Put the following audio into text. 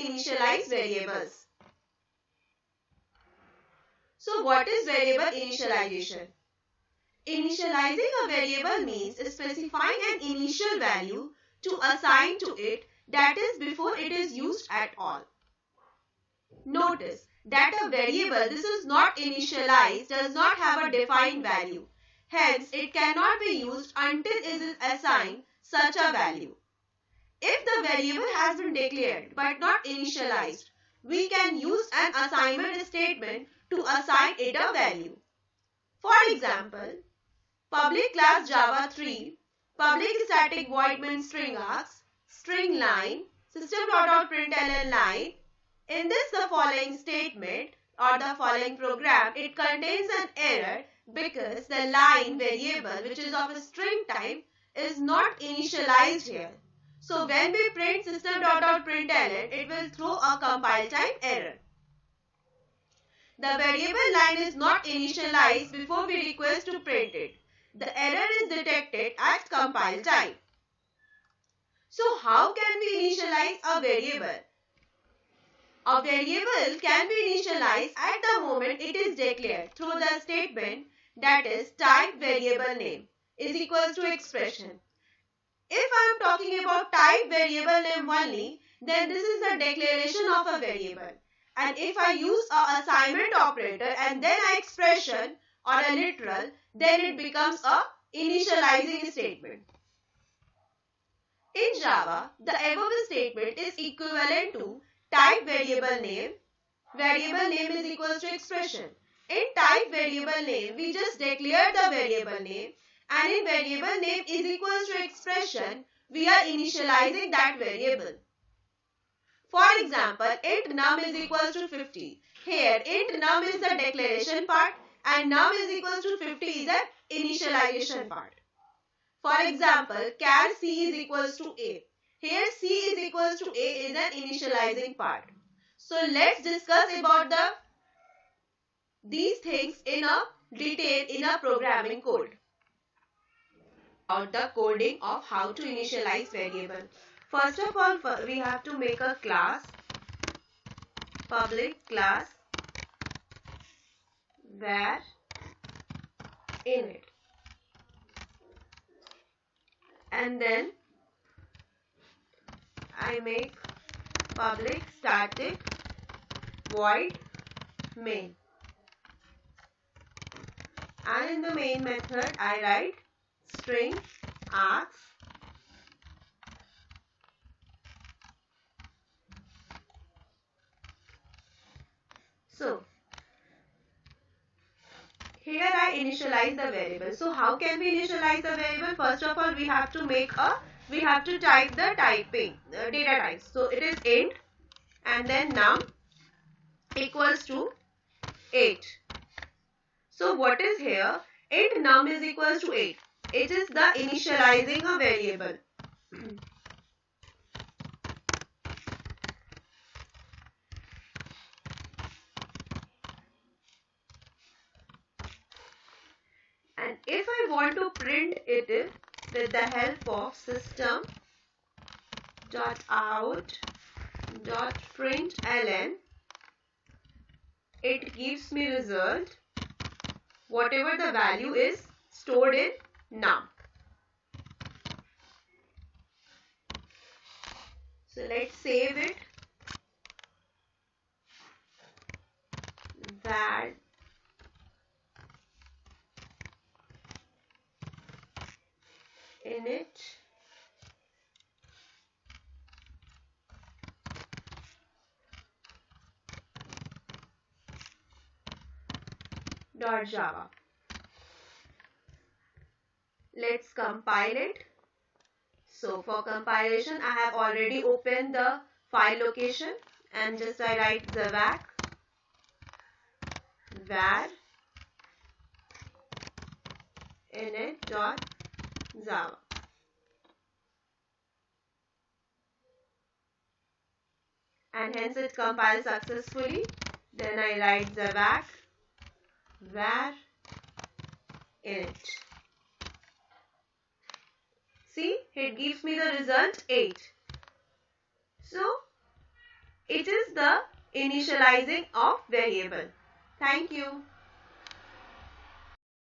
initialize variables. So what is variable initialization? Initializing a variable means specifying an initial value to assign to it, that is before it is used at all. Notice that a variable this is not initialized does not have a defined value. Hence, it cannot be used until it is assigned such a value. If the variable has been declared but not initialized, we can use an assignment statement to assign it a value. For example, public class Java 3, public static void main string args, string line, system.out.println line. In this, the following statement or the following program, it contains an error because the line variable, which is of a string type, is not initialized here. So when we print system.out.println, it will throw a compile time error. The variable line is not initialized before we request to print it. The error is detected at compile time. So how can we initialize a variable? A variable can be initialized at the moment it is declared through the statement, that is type variable name is equals to expression. If I am talking about type variable name only, then this is the declaration of a variable. And if I use a assignment operator and then an expression or a literal, then it becomes a initializing statement. In Java, the above statement is equivalent to type variable name is equals to expression. In type variable name, we just declare the variable name, and in variable name is equals to expression, we are initializing that variable. For example, int num is equals to 50. Here, int num is the declaration part and num is equals to 50 is the initialization part. For example, char c is equals to a. Here c is equals to a is an initializing part. So let's discuss about these things in a detail in a programming code. About the coding of how to initialize variable. First of all, we have to make a class, public class var init, and then I make public static void main, and in the main method I write string args so here I initialize the variable. So how can we initialize the variable? First of all, we have to type the data types. So it is int and then num equals to 8. So what is here? Int num is equals to 8. It is the initializing a variable. And if I want to print it with the help of system.out.println, it gives me result whatever the value is stored in num. So let's save it. Var init .java. Let's compile it. So for compilation, I have already opened the file location and just I write zavac var init.java. And hence it compiles successfully. Then I write zavac var init. See, it gives me the result 8. So is the initializing of variable. Thank you.